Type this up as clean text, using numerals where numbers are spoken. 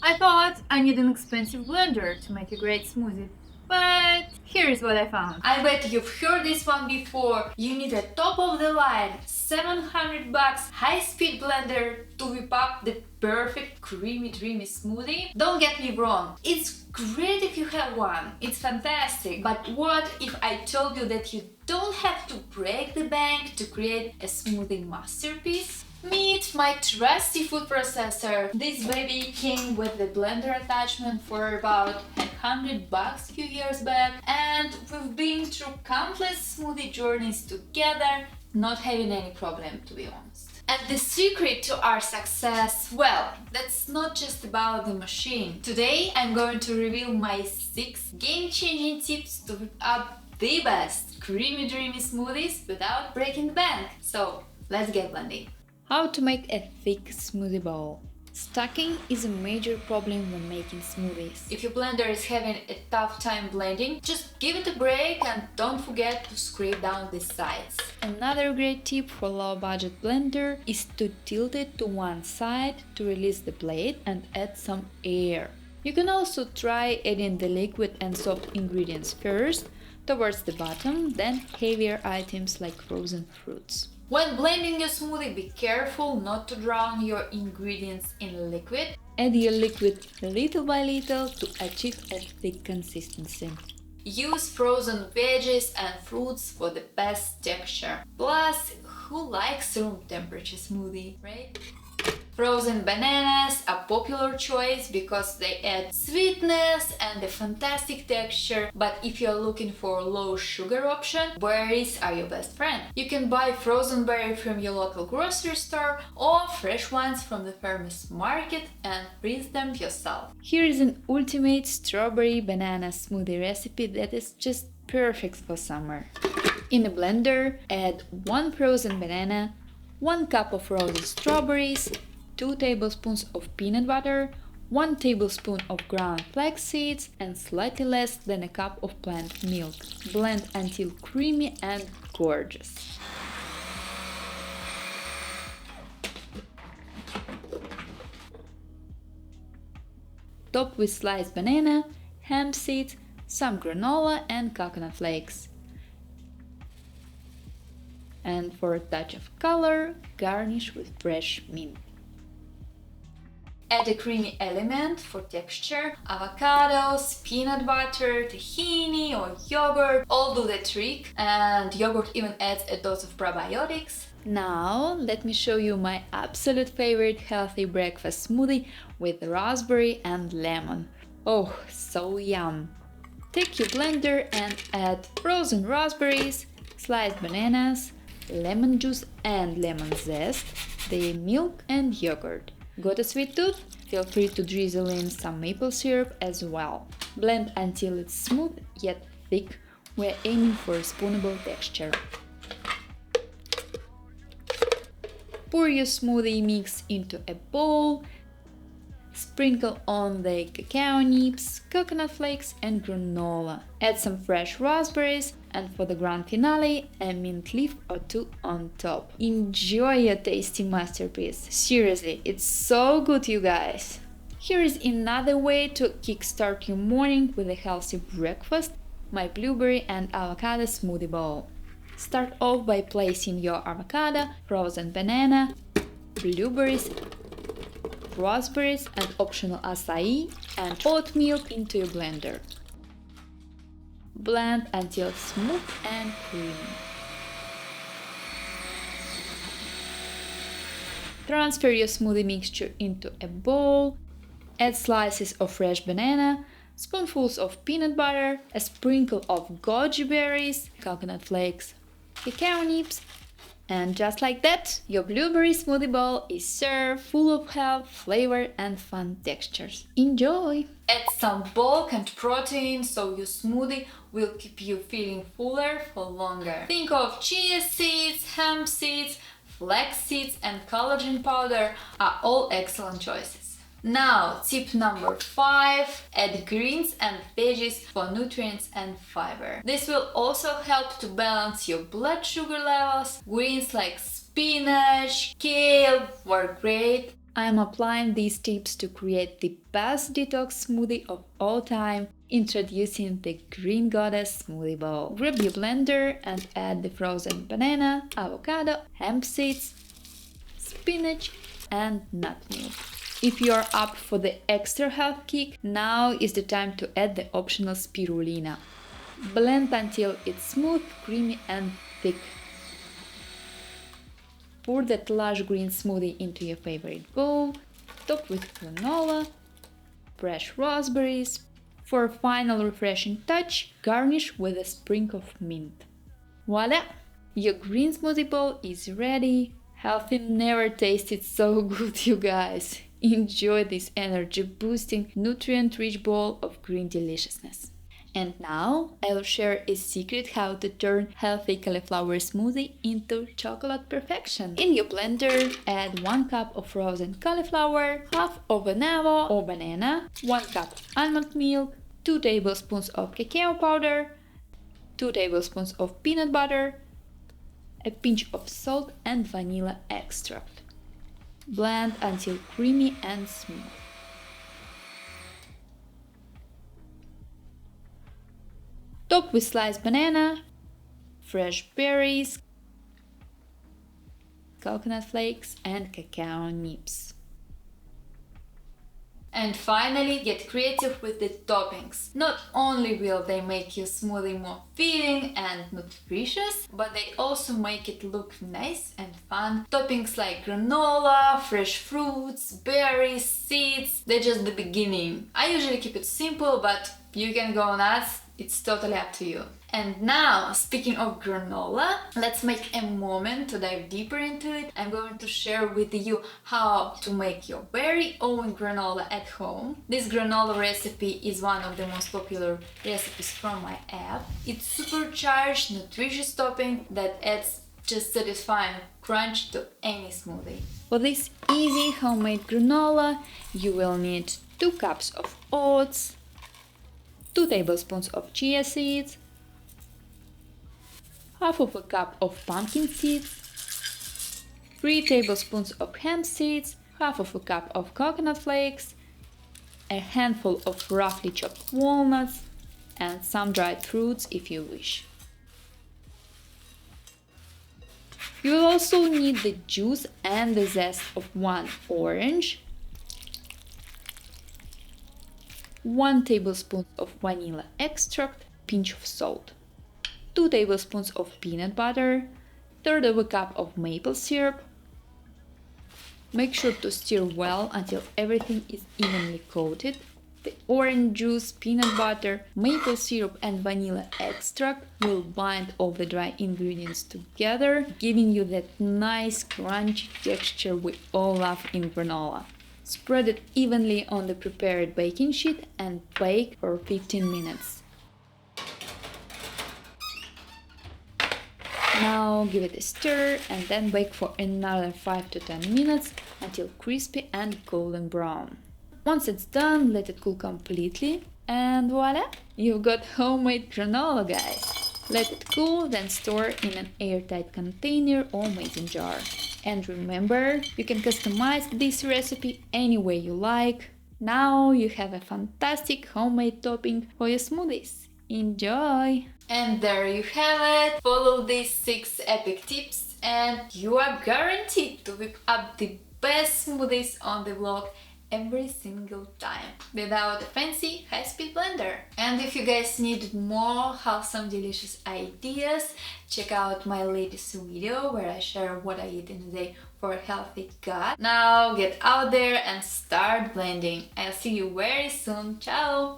I thought I need an expensive blender to make a great smoothie. But here is what I found. I bet you've heard this one before. You need a top of the line, 700 bucks high-speed blender to whip up the perfect creamy dreamy smoothie. Don't get me wrong, it's great if you have one. It's fantastic. But what if I told you that you don't have to break the bank to create a smoothie masterpiece? Meet my trusty food processor. This baby came with the blender attachment for about 100 bucks a few years back, and we've been through countless smoothie journeys together, not having any problem, to be honest. And the secret to our success, well, that's not just about the machine. Today I'm going to reveal my 6 game-changing tips to whip up the best creamy dreamy smoothies without breaking the bank. So let's get blending. How to make a thick smoothie bowl. Stacking is a major problem when making smoothies. If your blender is having a tough time blending, just give it a break and don't forget to scrape down the sides. Another great tip for low-budget blender is to tilt it to one side to release the blade and add some air. You can also try adding the liquid and soft ingredients first, towards the bottom, then heavier items like frozen fruits. When blending your smoothie, be careful not to drown your ingredients in liquid. Add your liquid little by little to achieve a thick consistency. Use frozen veggies and fruits for the best texture. Plus, who likes room temperature smoothie, right? Frozen bananas are a popular choice because they add sweetness and a fantastic texture, but if you're looking for a low sugar option, berries are your best friend. You can buy frozen berry from your local grocery store or fresh ones from the farmer's market and freeze them yourself. Here is an ultimate strawberry banana smoothie recipe that is just perfect for summer. In a blender, add 1 frozen banana, 1 cup of frozen strawberries, 2 tablespoons of peanut butter, 1 tablespoon of ground flax seeds, and slightly less than a cup of plant milk. Blend until creamy and gorgeous. Top with sliced banana, hemp seeds, some granola and coconut flakes. And for a touch of color, garnish with fresh mint. Add a creamy element for texture. Avocados, peanut butter, tahini or yogurt all do the trick, and yogurt even adds a dose of probiotics. Now let me show you my absolute favorite healthy breakfast smoothie with raspberry and lemon. Oh, so yum! Take your blender and add frozen raspberries, sliced bananas, lemon juice and lemon zest, the milk and yogurt. Got a sweet tooth? Feel free to drizzle in some maple syrup as well. Blend until it's smooth yet thick. We're aiming for a spoonable texture. Pour your smoothie mix into a bowl. Sprinkle on the cacao nibs, coconut flakes and granola. Add some fresh raspberries and for the grand finale, a mint leaf or 2 on top. Enjoy your tasty masterpiece. Seriously, it's so good, you guys. Here is another way to kickstart your morning with a healthy breakfast, my blueberry and avocado smoothie bowl. Start off by placing your avocado, frozen banana, blueberries, raspberries and optional acai and oat milk into your blender. Blend until smooth and creamy. Transfer your smoothie mixture into a bowl. Add slices of fresh banana, spoonfuls of peanut butter, a sprinkle of goji berries, coconut flakes, cacao nibs, and just like that, your blueberry smoothie bowl is served full of health, flavor and fun textures. Enjoy! Add some bulk and protein so your smoothie will keep you feeling fuller for longer. Think of chia seeds, hemp seeds, flax seeds and collagen powder are all excellent choices. Now, tip number 5, add greens and veggies for nutrients and fiber. This will also help to balance your blood sugar levels. Greens like spinach, kale work great. I'm applying these tips to create the best detox smoothie of all time, introducing the Green Goddess Smoothie Bowl. Grab your blender and add the frozen banana, avocado, hemp seeds, spinach and nut milk. If you are up for the extra health kick, now is the time to add the optional spirulina. Blend until it's smooth, creamy and thick. Pour that lush green smoothie into your favorite bowl, top with granola, fresh raspberries. For a final refreshing touch, garnish with a sprinkle of mint. Voila! Your green smoothie bowl is ready. Healthy never tasted so good, you guys. Enjoy this energy-boosting, nutrient-rich bowl of green deliciousness. And now I will share a secret how to turn healthy cauliflower smoothie into chocolate perfection. In your blender, add 1 cup of frozen cauliflower, half of an avocado or banana, 1 cup almond milk, 2 tablespoons of cacao powder, 2 tablespoons of peanut butter, a pinch of salt and vanilla extract. Blend until creamy and smooth. Top with sliced banana, fresh berries, coconut flakes and cacao nibs. And finally, get creative with the toppings. Not only will they make your smoothie more filling and nutritious, but they also make it look nice and fun. Toppings like granola, fresh fruits, berries, seeds, they're just the beginning. I usually keep it simple, but you can go nuts. It's totally up to you. And now, speaking of granola, let's make a moment to dive deeper into it. I'm going to share with you how to make your very own granola at home. This granola recipe is one of the most popular recipes from my app. It's supercharged, nutritious topping that adds just satisfying crunch to any smoothie. For this easy homemade granola, you will need 2 cups of oats, 2 tablespoons of chia seeds, half of a cup of pumpkin seeds, 3 tablespoons of hemp seeds, half of a cup of coconut flakes, a handful of roughly chopped walnuts, and some dried fruits if you wish. You will also need the juice and the zest of 1 orange, 1 tablespoon of vanilla extract, pinch of salt, 2 tablespoons of peanut butter, 1/3 of a cup of maple syrup. Make sure to stir well until everything is evenly coated. The orange juice, peanut butter, maple syrup and vanilla extract will bind all the dry ingredients together, giving you that nice crunchy texture we all love in granola. Spread it evenly on the prepared baking sheet and bake for 15 minutes. Now give it a stir and then bake for another 5 to 10 minutes until crispy and golden brown. Once it's done, let it cool completely and voila! You've got homemade granola, guys! Let it cool, then store in an airtight container or mason jar. And remember, you can customize this recipe any way you like. Now you have a fantastic homemade topping for your smoothies. Enjoy! And there you have it! Follow these 6 epic tips and you are guaranteed to whip up the best smoothies on the block every single time without a fancy high-speed blender. And if you guys need more wholesome delicious ideas, check out my latest video where I share what I eat in a day for a healthy gut. Now get out there and start blending. I'll see you very soon. Ciao!